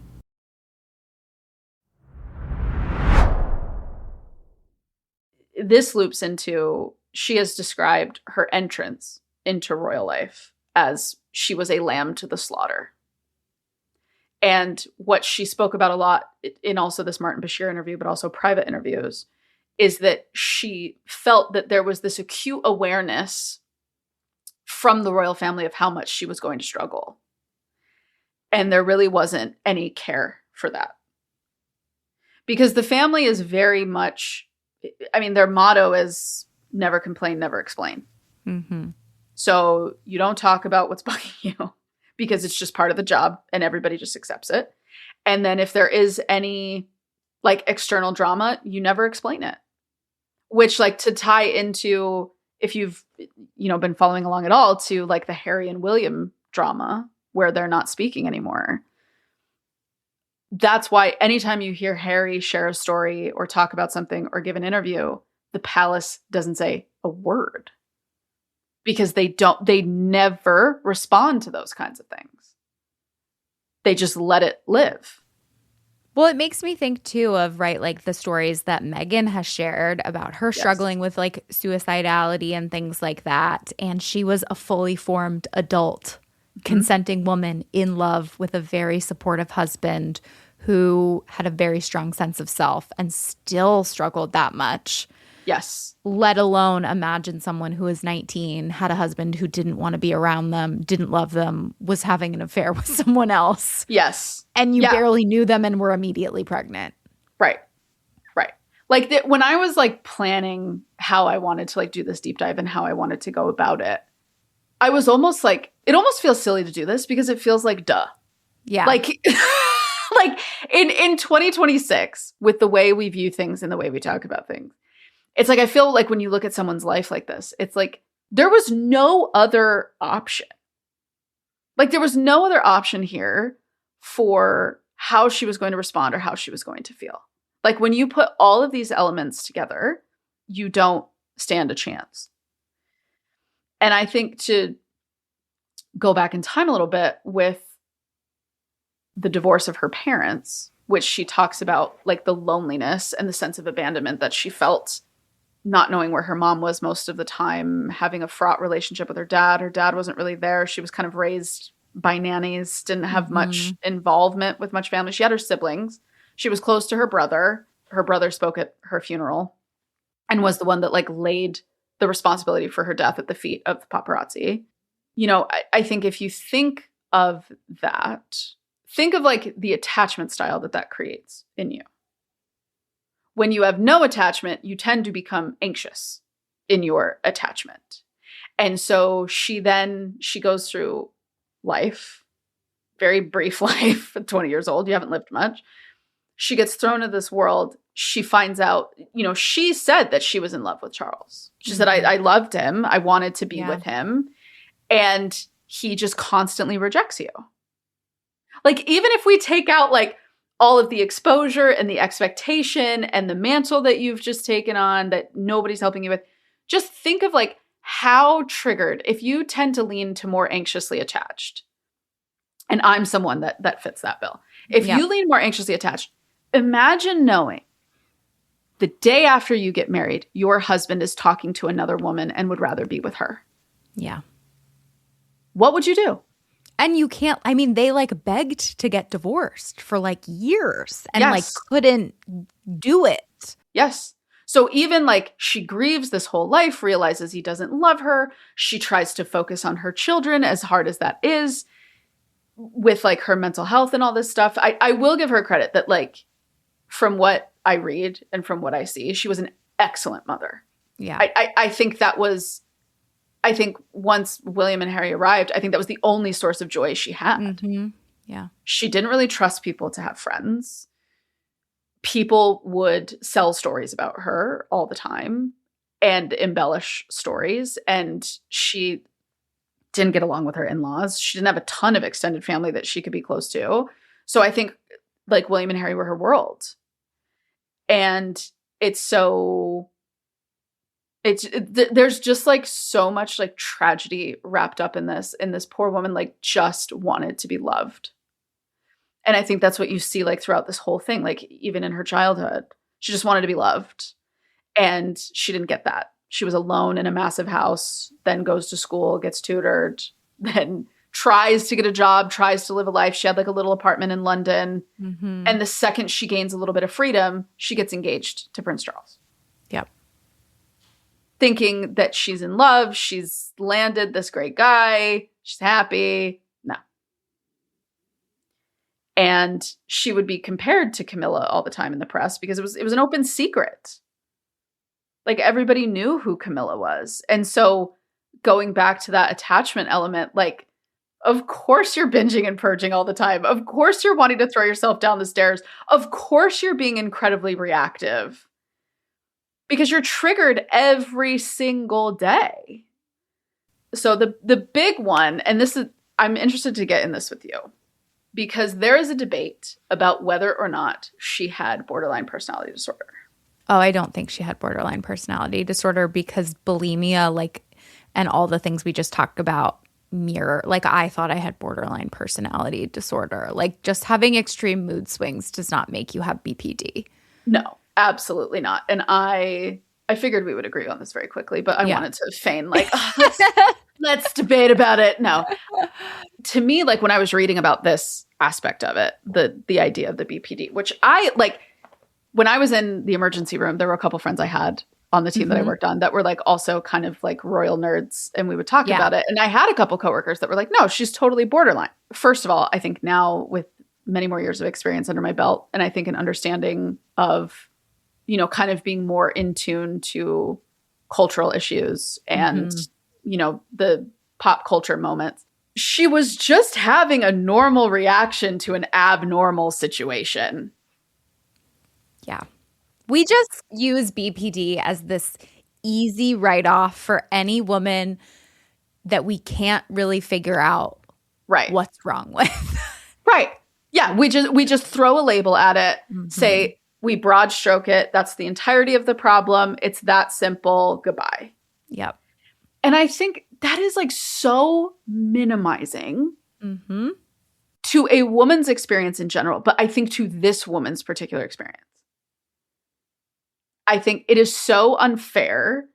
This loops into, she has described her entrance into royal life as she was a lamb to the slaughter. And what she spoke about a lot in also this Martin Bashir interview, but also private interviews, is that she felt that there was this acute awareness from the royal family of how much she was going to struggle. And there really wasn't any care for that. Because the family is very much, I mean, their motto is never complain, never explain. Mm-hmm. So you don't talk about what's bugging you because it's just part of the job and everybody just accepts it. And then if there is any like external drama, you never explain it. Which like to tie into, if you've, been following along at all, to like the Harry and William drama where they're not speaking anymore. That's why anytime you hear Harry share a story or talk about something or give an interview, the palace doesn't say a word. Because they never respond to those kinds of things. They just let it live. Well, it makes me think too of, like the stories that Meghan has shared about her struggling with like suicidality and things like that. And she was a fully formed adult, consenting woman in love with a very supportive husband who had a very strong sense of self and still struggled that much. Yes. Let alone imagine someone who was 19, had a husband who didn't want to be around them, didn't love them, was having an affair with someone else. Yes. And you barely knew them and were immediately pregnant. Right. Like when I was like planning how I wanted to like do this deep dive and how I wanted to go about it, I was almost like, it almost feels silly to do this because it feels like duh. Yeah. Like like in 2026, with the way we view things and the way we talk about things, it's like, I feel like when you look at someone's life like this, it's like there was no other option. Like there was no other option here for how she was going to respond or how she was going to feel. Like when you put all of these elements together, you don't stand a chance. And I think to go back in time a little bit with the divorce of her parents, which she talks about like the loneliness and the sense of abandonment that she felt, not knowing where her mom was most of the time, having a fraught relationship with her dad. Her dad wasn't really there. She was kind of raised by nannies, didn't have much involvement with much family. She had her siblings. She was close to her brother. Her brother spoke at her funeral and was the one that like laid the responsibility for her death at the feet of the paparazzi. You know, I think if you think of that, think of like the attachment style that creates in you. When you have no attachment, you tend to become anxious in your attachment. And so she goes through life, very brief life at 20 years old. You haven't lived much. She gets thrown into this world. She finds out, you know, she said that she was in love with Charles. She said, I loved him. I wanted to be with him. And he just constantly rejects you. Like, even if we take out like all of the exposure and the expectation and the mantle that you've just taken on that nobody's helping you with, just think of like how triggered, if you tend to lean to more anxiously attached, and I'm someone that fits that bill. If you lean more anxiously attached, imagine knowing the day after you get married, your husband is talking to another woman and would rather be with her. Yeah. What would you do? And you can't, I mean, they like begged to get divorced for like years and like couldn't do it. Yes. So even like she grieves this whole life, realizes he doesn't love her. She tries to focus on her children, as hard as that is, with like her mental health and all this stuff. I will give her credit that like from what I read and from what I see, she was an excellent mother. Yeah. I think that was, I think once William and Harry arrived, I think that was the only source of joy she had. Mm-hmm. Yeah. She didn't really trust people to have friends. People would sell stories about her all the time and embellish stories. And she didn't get along with her in-laws. She didn't have a ton of extended family that she could be close to. So I think like William and Harry were her world. And there's just like so much like tragedy wrapped up in this poor woman like just wanted to be loved. And I think that's what you see like throughout this whole thing. Like even in her childhood, she just wanted to be loved and she didn't get that. She was alone in a massive house, then goes to school, gets tutored, then tries to get a job, tries to live a life. She had like a little apartment in London. Mm-hmm. And the second she gains a little bit of freedom, she gets engaged to Prince Charles. Yep. Thinking that she's in love, she's landed this great guy, she's happy. No. And she would be compared to Camilla all the time in the press because it was an open secret. Like everybody knew who Camilla was. And so going back to that attachment element, like, of course you're binging and purging all the time. Of course you're wanting to throw yourself down the stairs. Of course you're being incredibly reactive. Because you're triggered every single day. So the big one, and this is, I'm interested to get in this with you, because there is a debate about whether or not she had borderline personality disorder. Oh, I don't think she had borderline personality disorder because bulimia, like, and all the things we just talked about mirror. Like, I thought I had borderline personality disorder. Like, just having extreme mood swings does not make you have BPD. No. Absolutely not. And I figured we would agree on this very quickly, but I wanted to feign like, let's debate about it. No. To me, like when I was reading about this aspect of it, the idea of the BPD, which I like, when I was in the emergency room, there were a couple friends I had on the team that I worked on that were like also kind of like royal nerds, and we would talk about it. And I had a couple coworkers that were like, no, she's totally borderline. First of all, I think now with many more years of experience under my belt, and I think an understanding of, you know, kind of being more in tune to cultural issues and, you know, the pop culture moments. She was just having a normal reaction to an abnormal situation. Yeah. We just use BPD as this easy write-off for any woman that we can't really figure out what's wrong with. Right. Yeah, we just throw a label at it, say we broad stroke it. That's the entirety of the problem. It's that simple. Goodbye. Yep. And I think that is like so minimizing to a woman's experience in general, but I think to this woman's particular experience. I think it is so unfair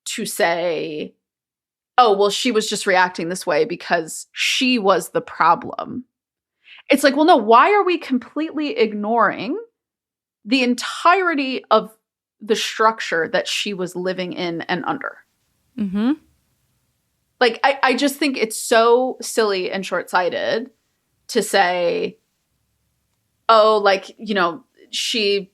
to say, oh, well, she was just reacting this way because she was the problem. It's like, well, no, why are we completely ignoring the entirety of the structure that she was living in and under? Like, I just think it's so silly and short-sighted to say, oh, like, you know, she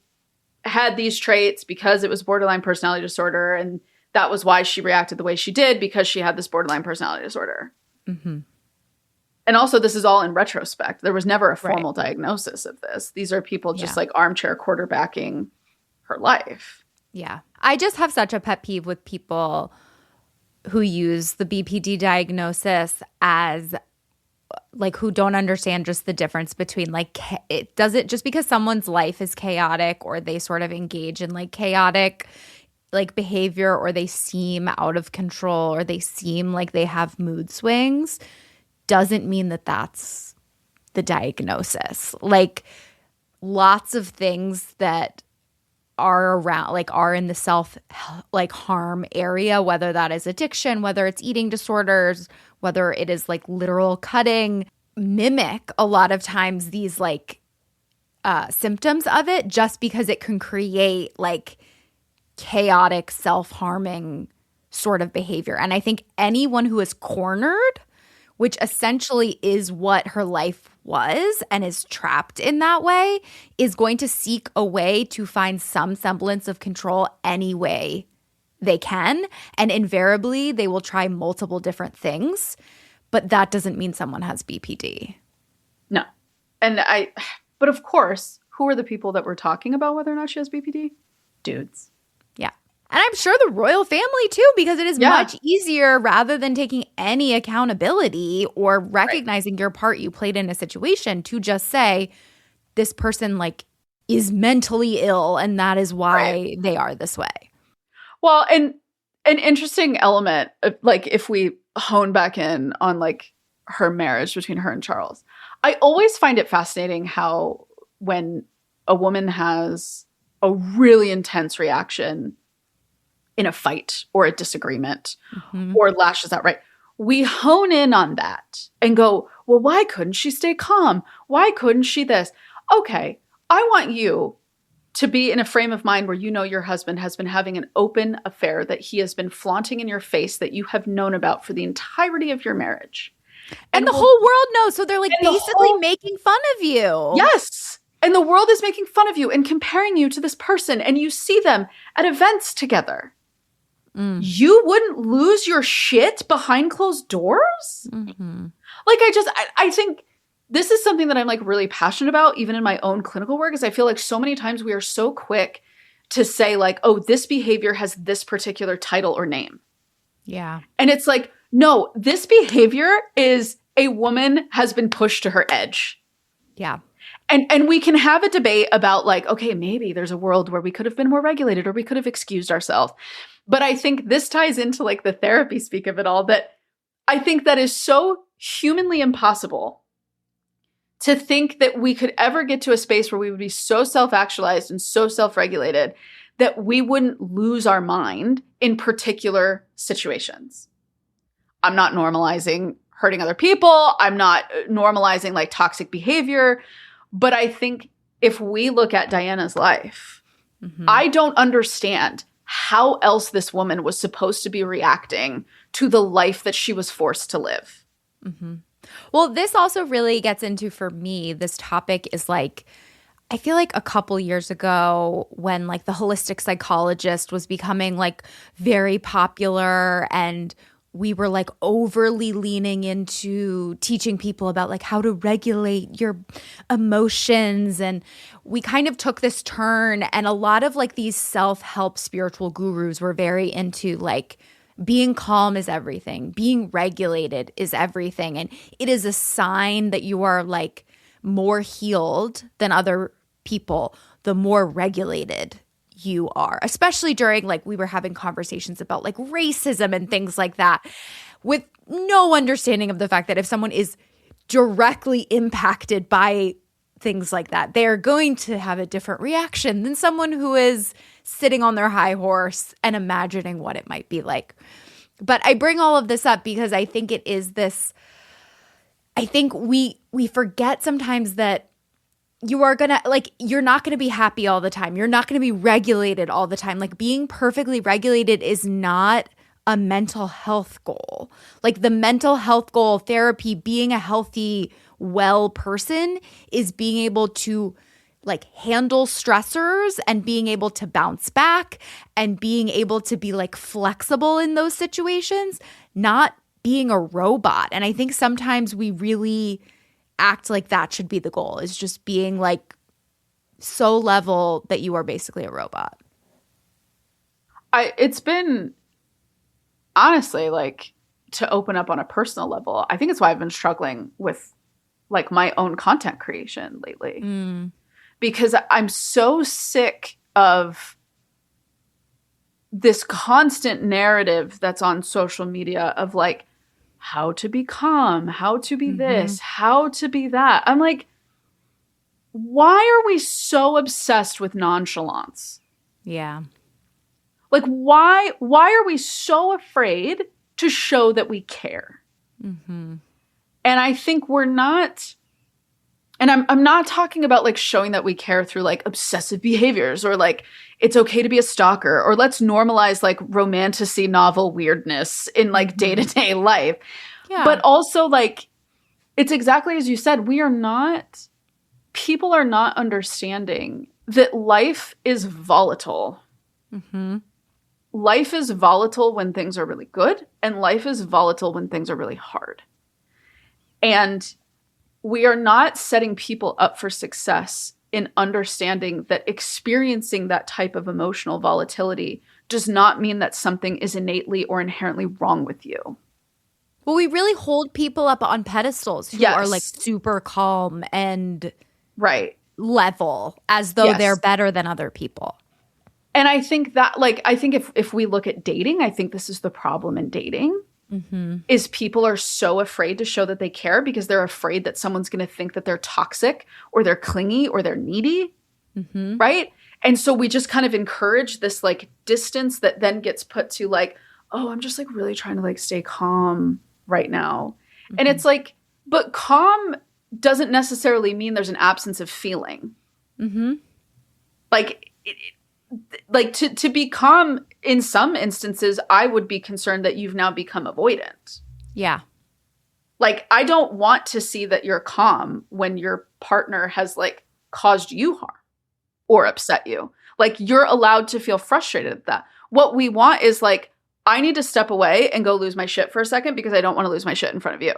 had these traits because it was borderline personality disorder, and that was why she reacted the way she did, because she had this borderline personality disorder. And also, this is all in retrospect. There was never a formal diagnosis of this. These are people just like armchair quarterbacking her life. Yeah. I just have such a pet peeve with people who use the BPD diagnosis as like who don't understand just the difference between like it does it just because someone's life is chaotic or they sort of engage in like chaotic like behavior or they seem out of control or they seem like they have mood swings doesn't mean that that's the diagnosis. Like lots of things that are around like are in the self like harm area, whether that is addiction, whether it's eating disorders, whether it is like literal cutting, mimic a lot of times these like symptoms of it just because it can create like chaotic self-harming sort of behavior. And I think anyone who is cornered, which essentially is what her life was and is trapped in that way, is going to seek a way to find some semblance of control any way they can. And invariably, they will try multiple different things. But that doesn't mean someone has BPD. No. But of course, who are the people that we're talking about whether or not she has BPD? Dudes. Yeah. And I'm sure the royal family too, because it is much easier rather than taking any accountability or recognizing your part you played in a situation to just say this person like is mentally ill and that is why they are this way. Well, and an interesting element, like if we hone back in on like her marriage between her and Charles, I always find it fascinating how when a woman has a really intense reaction in a fight or a disagreement or lashes out, we hone in on that and go, well, why couldn't she stay calm? Why couldn't she this? Okay, I want you to be in a frame of mind where you know your husband has been having an open affair that he has been flaunting in your face that you have known about for the entirety of your marriage. And the whole world knows. So they're like basically making fun of you. Yes. And the world is making fun of you and comparing you to this person. And you see them at events together. You wouldn't lose your shit behind closed doors? Like I think this is something that I'm like really passionate about, even in my own clinical work, is I feel like so many times we are so quick to say like, oh, this behavior has this particular title or name. Yeah. And it's like, no, this behavior is a woman has been pushed to her edge. Yeah. And we can have a debate about like, okay, maybe there's a world where we could have been more regulated or we could have excused ourselves. But I think this ties into like the therapy speak of it all, that I think that is so humanly impossible to think that we could ever get to a space where we would be so self-actualized and so self-regulated that we wouldn't lose our mind in particular situations. I'm not normalizing hurting other people. I'm not normalizing like toxic behavior. But I think if we look at Diana's life, I don't understand how else this woman was supposed to be reacting to the life that she was forced to live. Well, this also really gets into, for me, this topic is like, I feel like a couple years ago when like the holistic psychologist was becoming like very popular and we were like overly leaning into teaching people about like how to regulate your emotions. And we kind of took this turn, and a lot of like these self-help spiritual gurus were very into like being calm is everything. Being regulated is everything. And it is a sign that you are like more healed than other people, the more regulated you are, especially during like we were having conversations about like racism and things like that with no understanding of the fact that if someone is directly impacted by things like that, they're going to have a different reaction than someone who is sitting on their high horse and imagining what it might be like. But I bring all of this up because I think it is this, I think we forget sometimes that you are going to, like, you're not going to be happy all the time. You're not going to be regulated all the time. Like, being perfectly regulated is not a mental health goal. Like, the mental health goal, therapy, being a healthy, well person is being able to like handle stressors and being able to bounce back and being able to be like flexible in those situations, not being a robot. And I think sometimes we really act like that should be the goal, is just being like so level that you are basically a robot. It's been honestly like, to open up on a personal level, I think it's why I've been struggling with like my own content creation lately. Because I'm so sick of this constant narrative that's on social media of like how to be calm, how to be this, how to be that. I'm like, why are we so obsessed with nonchalance? Yeah. Like, why are we so afraid to show that we care? And I think we're not, and I'm not talking about like showing that we care through like obsessive behaviors or like it's okay to be a stalker or let's normalize like romantasy novel weirdness in like day-to-day life. Yeah. But also like, it's exactly as you said, people are not understanding that life is volatile. Life is volatile when things are really good, and life is volatile when things are really hard. And we are not setting people up for success in understanding that experiencing that type of emotional volatility does not mean that something is innately or inherently wrong with you. Well, we really hold people up on pedestals who are like super calm and level as though they're better than other people. And I think that, like, I think if we look at dating, I think this is the problem in dating, is people are so afraid to show that they care because they're afraid that someone's going to think that they're toxic or they're clingy or they're needy, right? And so we just kind of encourage this, like, distance that then gets put to, like, oh, I'm just, like, really trying to, like, stay calm right now. And it's like, but calm doesn't necessarily mean there's an absence of feeling. Like, like to be calm in some instances, I would be concerned that you've now become avoidant. Yeah. Like, I don't want to see that you're calm when your partner has like caused you harm or upset you. Like, you're allowed to feel frustrated at that. What we want is like, I need to step away and go lose my shit for a second because I don't want to lose my shit in front of you.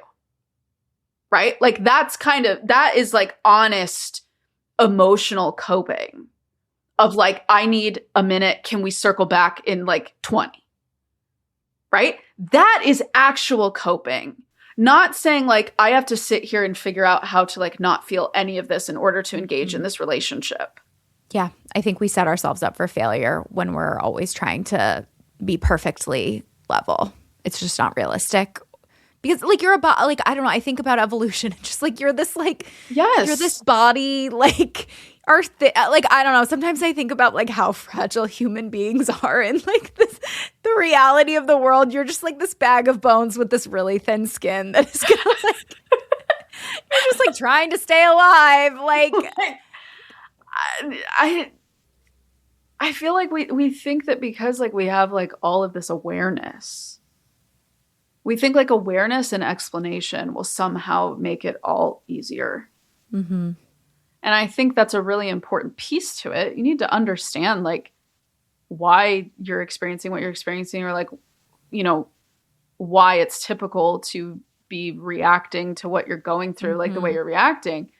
Right? Like, that is like honest emotional coping. Of like, I need a minute. Can we circle back in like 20? Right? That is actual coping. Not saying like, I have to sit here and figure out how to like not feel any of this in order to engage in this relationship. Yeah. I think we set ourselves up for failure when we're always trying to be perfectly level. It's just not realistic. Because like you're about, like, I don't know, I think about evolution and just like you're this like, you're this body, like like, I don't know, sometimes I think about like how fragile human beings are and like the reality of the world. You're just like this bag of bones with this really thin skin that is gonna like, you're just like trying to stay alive. Like, I feel like we think that because like we have like all of this awareness, we think like awareness and explanation will somehow make it all easier. And I think that's a really important piece to it. You need to understand like why you're experiencing what you're experiencing, or like, you know, why it's typical to be reacting to what you're going through, like the way you're reacting.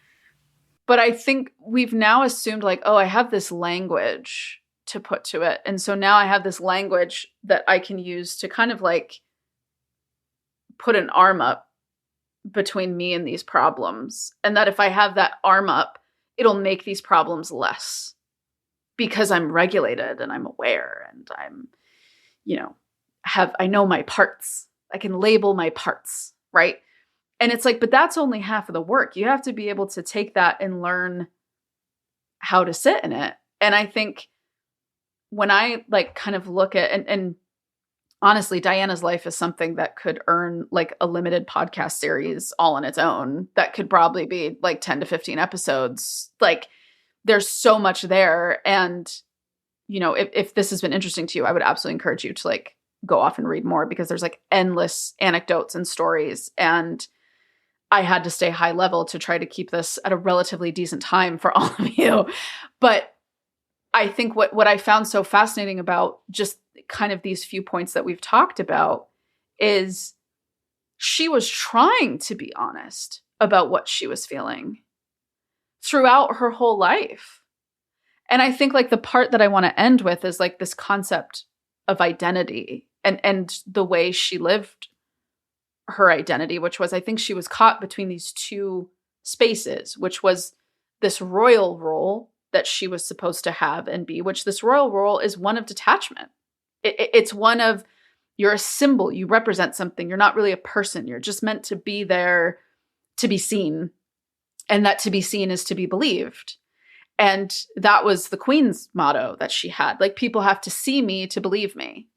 But I think we've now assumed like, oh, I have this language to put to it. And so now I have this language that I can use to kind of like put an arm up between me and these problems. And that if I have that arm up, it'll make these problems less because I'm regulated and I'm aware and I'm, you know, I know my parts. I can label my parts, right? And it's like, but that's only half of the work. You have to be able to take that and learn how to sit in it. And I think when I like kind of look at, and honestly, Diana's life is something that could earn like a limited podcast series all on its own. That could probably be like 10 to 15 episodes. Like there's so much there. And, you know, if this has been interesting to you, I would absolutely encourage you to like go off and read more because there's like endless anecdotes and stories. And I had to stay high level to try to keep this at a relatively decent time for all of you. But I think what I found so fascinating about just kind of these few points that we've talked about is she was trying to be honest about what she was feeling throughout her whole life. And I think like the part that I want to end with is like this concept of identity and the way she lived her identity, which was, I think she was caught between these two spaces, which was this royal role that she was supposed to have and be, which this royal role is one of detachment. It's one of, you're a symbol, you represent something, you're not really a person, you're just meant to be there to be seen, and that to be seen is to be believed. And that was the Queen's motto that she had, like, people have to see me to believe me,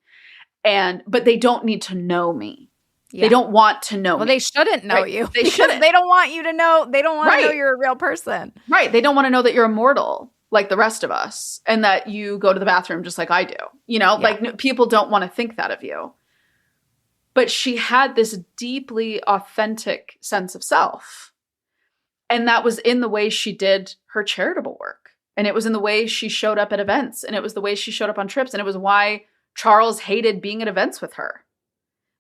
but they don't need to know me. Yeah. They don't want to know me. They shouldn't know right? you. They shouldn't. They don't want you to know. They don't want right. to know you're a real person. Right. They don't want to know that you're immortal like the rest of us and that you go to the bathroom just like I do. You know, like people don't want to think that of you. But she had this deeply authentic sense of self. And that was in the way she did her charitable work. And it was in the way she showed up at events. And it was the way she showed up on trips. And it was why Charles hated being at events with her.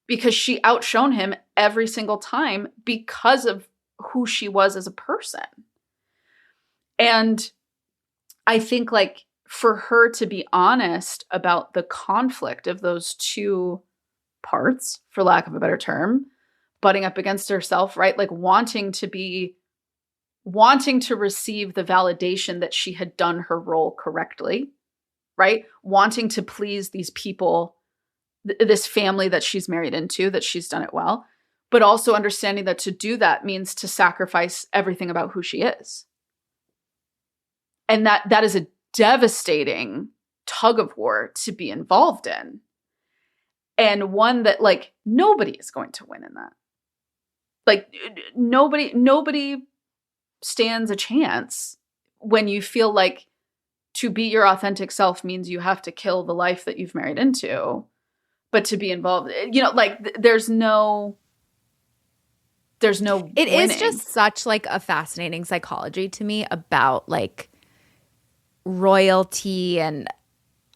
Because she outshone him every single time because of who she was as a person. And I think like for her to be honest about the conflict of those two parts, for lack of a better term, butting up against herself, right? Like wanting to receive the validation that she had done her role correctly, right? Wanting to please these people, this family that she's married into, that she's done it well, but also understanding that to do that means to sacrifice everything about who she is. And that is a devastating tug of war to be involved in. And one that like nobody is going to win in that. Like nobody stands a chance when you feel like to be your authentic self means you have to kill the life that you've married into. But to be involved, you know, like there's no winning. It is just such like a fascinating psychology to me about like royalty. And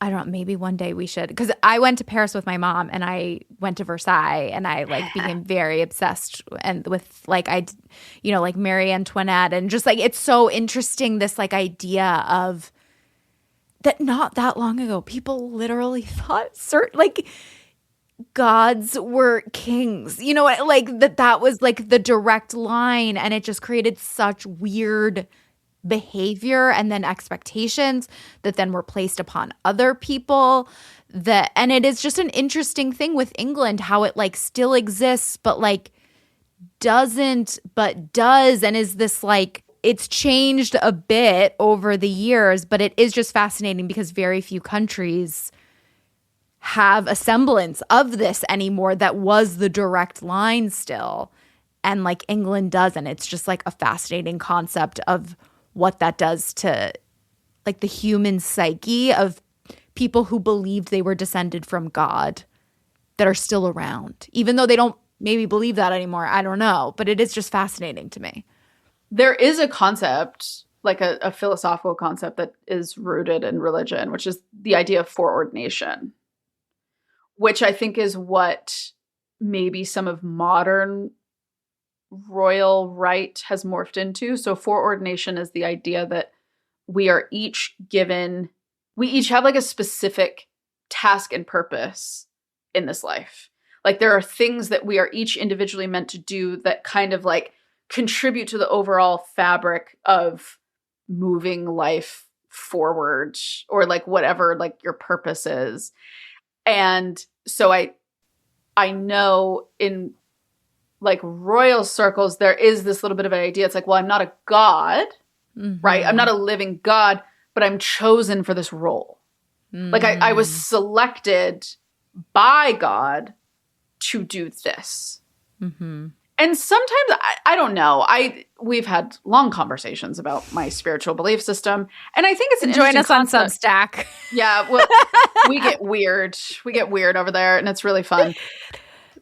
I don't know, maybe one day we should, because I went to Paris with my mom and I went to Versailles and I like became very obsessed and with like like Marie Antoinette, and just like it's so interesting, this like idea of that not that long ago people literally thought like gods were kings, you know, like that was like the direct line, and it just created such weird behavior and then expectations that then were placed upon other people. And it is just an interesting thing with England, how it like still exists but like doesn't but does, and is this like it's changed a bit over the years, but it is just fascinating because very few countries have a semblance of this anymore that was the direct line still, and like England doesn't. It's just like a fascinating concept of what that does to like the human psyche of people who believed they were descended from God that are still around, even though they don't maybe believe that anymore. I don't know, but it is just fascinating to me. There is a concept, like a philosophical concept that is rooted in religion, which is the idea of foreordination, which I think is what maybe some of modern royal right has morphed into. So foreordination is the idea that we are each given we each have like a specific task and purpose in this life. Like there are things that we are each individually meant to do that kind of like contribute to the overall fabric of moving life forward, or like whatever like your purpose is. And so I know in like royal circles, there is this little bit of an idea. It's like, well, I'm not a god, right? I'm not a living god, but I'm chosen for this role. Like I was selected by God to do this. And sometimes I don't know. We've had long conversations about my spiritual belief system, and I think it's an join us concept. on Substack. Yeah, well, we get weird. We get weird over there, and it's really fun.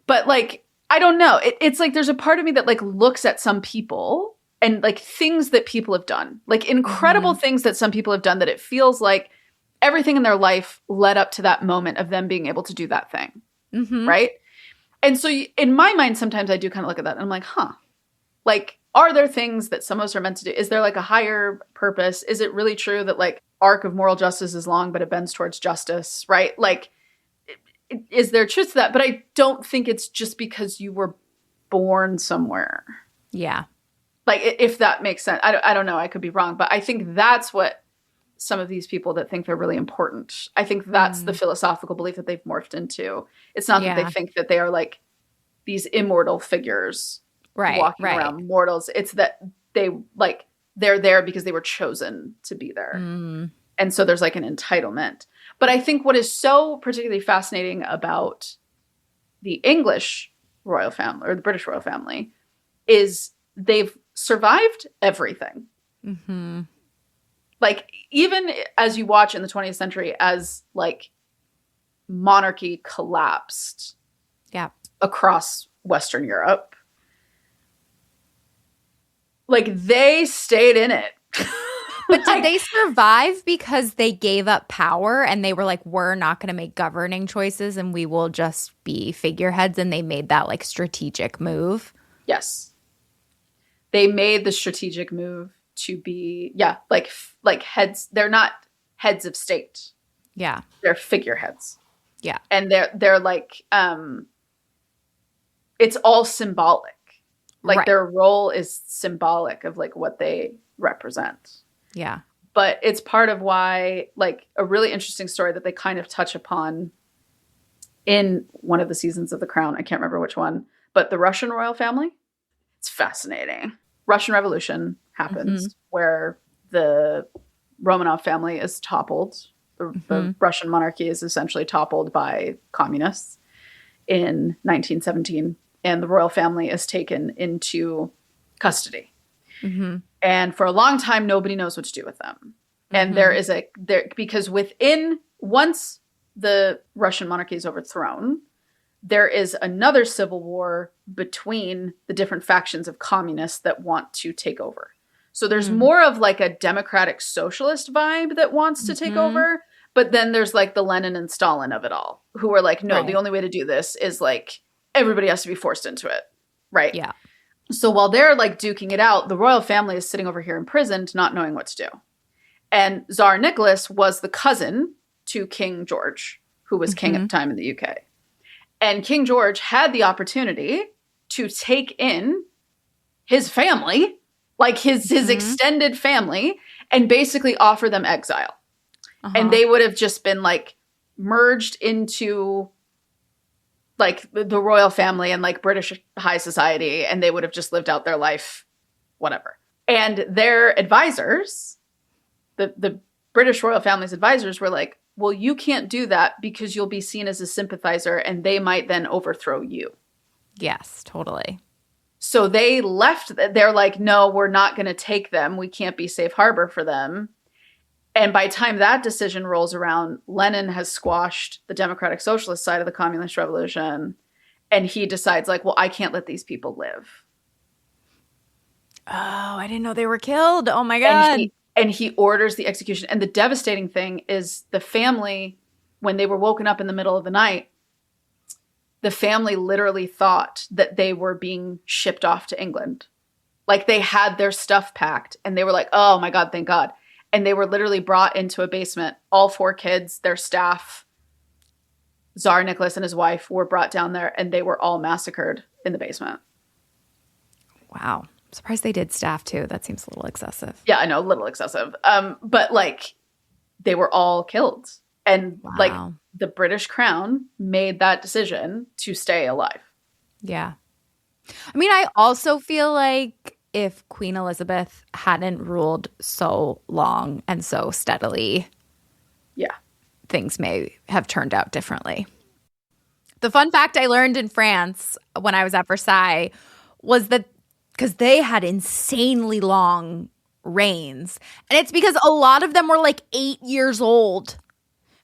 But like, I don't know. It's like there's a part of me that like looks at some people and like things that people have done, like incredible things that some people have done, that it feels like everything in their life led up to that moment of them being able to do that thing, right? And so in my mind, sometimes I do kind of look at that and I'm like, like, are there things that some of us are meant to do? Is there like a higher purpose? Is it really true that like arc of moral justice is long, but it bends towards justice, right? Like, is there truth to that? But I don't think it's just because you were born somewhere. Yeah. Like, if that makes sense. I don't know. I could be wrong. But I think that's what some of these people that think they're really important, I think that's the philosophical belief that they've morphed into. It's not that they think that they are like these immortal figures walking around mortals. It's that they're there because they were chosen to be there. And so there's like an entitlement. But I think what is so particularly fascinating about the English royal family or the British royal family is they've survived everything. Like, even as you watch in the 20th century as like monarchy collapsed across Western Europe, like they stayed in it. But did they survive because they gave up power and they were like, we're not going to make governing choices and we will just be figureheads, and they made that like strategic move? Yes. They made the strategic move to be, like heads. They're not heads of state. Yeah. They're figureheads. Yeah. And they're like, it's all symbolic. Like their role is symbolic of like what they represent. Yeah. But it's part of why, like, a really interesting story that they kind of touch upon in one of the seasons of The Crown. I can't remember which one, but the Russian royal family. It's fascinating. Russian Revolution happens where the Romanov family is toppled. The Russian monarchy is essentially toppled by communists in 1917, and the royal family is taken into custody. And for a long time, nobody knows what to do with them. And because once the Russian monarchy is overthrown, there is another civil war between the different factions of communists that want to take over. So there's more of like a democratic socialist vibe that wants to take over. But then there's like the Lenin and Stalin of it all, who are like, no, the only way to do this is like everybody has to be forced into it. Right. Yeah. So while they're like duking it out, the royal family is sitting over here imprisoned, not knowing what to do. And Tsar Nicholas was the cousin to King George, who was king at the time in the UK. And King George had the opportunity to take in his family, like his extended family, and basically offer them exile. And they would have just been like merged into like the royal family and like British high society, and they would have just lived out their life, whatever. And their advisors, the British royal family's advisors, were like, well, you can't do that because you'll be seen as a sympathizer and they might then overthrow you. Yes, totally. So they left. They're like, no, we're not going to take them. We can't be safe harbor for them. And by the time that decision rolls around, Lenin has squashed the Democratic Socialist side of the Communist Revolution. And he decides like, well, I can't let these people live. Oh, I didn't know they were killed. Oh my God. And he orders the execution. And the devastating thing is the family, when they were woken up in the middle of the night, the family literally thought that they were being shipped off to England. Like they had their stuff packed and they were like, oh my God, thank God. And they were literally brought into a basement. All 4 kids, their staff, Tsar Nicholas and his wife were brought down there, and they were all massacred in the basement. Wow. I'm surprised they did staff too. That seems a little excessive. Yeah, I know, a little excessive. But like they were all killed. And like the British Crown made that decision to stay alive. Yeah. I mean, I also feel like if Queen Elizabeth hadn't ruled so long and so steadily, things may have turned out differently. The fun fact I learned in France when I was at Versailles was that because they had insanely long reigns, and it's because a lot of them were like 8 years old.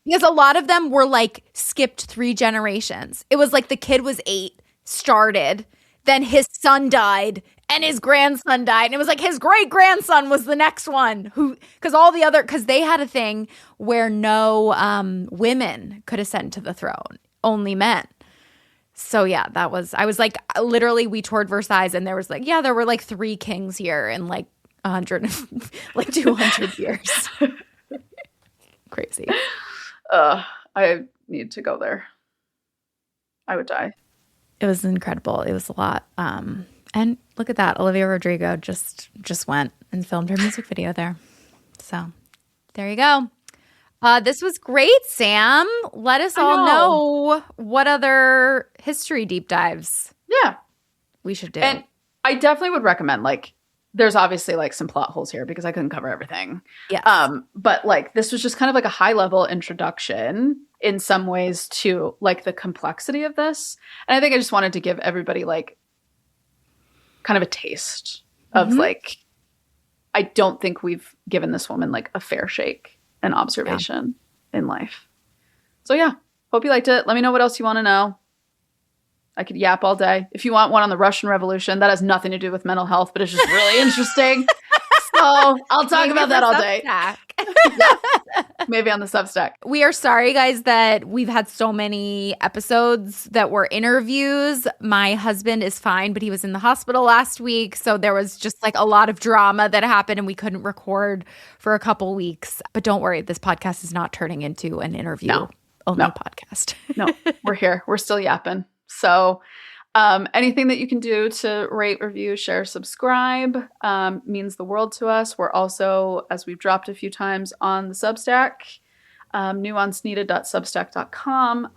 Because a lot of them were like skipped 3 generations. It was like the kid was 8, started, then his son died, and his grandson died. And it was like his great-grandson was the next one. Because they had a thing where no women could ascend to the throne, only men. So yeah, I was like, literally we toured Versailles and there was like, there were like 3 kings here in like 100, like 200 years. Crazy. I need to go there. I would die. It was incredible. It was a lot. And look at that. Olivia Rodrigo just went and filmed her music video there. So there you go. This was great, Sam. Let us all know what other history deep dives we should do. And I definitely would recommend, like, there's obviously like some plot holes here because I couldn't cover everything. Yes. But like this was just kind of like a high level introduction in some ways to like the complexity of this. And I think I just wanted to give everybody like kind of a taste of like, I don't think we've given this woman like a fair shake and observation in life. So yeah, hope you liked it. Let me know what else you want to know. I could yap all day. If you want one on the Russian Revolution, that has nothing to do with mental health, but it's just really interesting. So I'll talk about that all day. Maybe on the Substack. We are sorry, guys, that we've had so many episodes that were interviews. My husband is fine, but he was in the hospital last week. So there was just like a lot of drama that happened and we couldn't record for a couple weeks. But don't worry, this podcast is not turning into an interview only podcast. No, we're here. We're still yapping. So anything that you can do to rate, review, share, subscribe means the world to us. We're also, as we've dropped a few times, on the Substack, nuanceneeded.substack.com.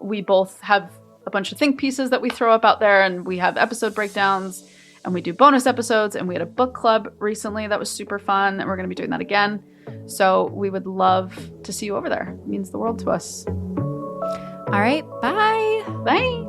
We both have a bunch of think pieces that we throw up out there, and we have episode breakdowns, and we do bonus episodes, and we had a book club recently that was super fun, and we're going to be doing that again. So we would love to see you over there. It means the world to us. All right. Bye. Bye.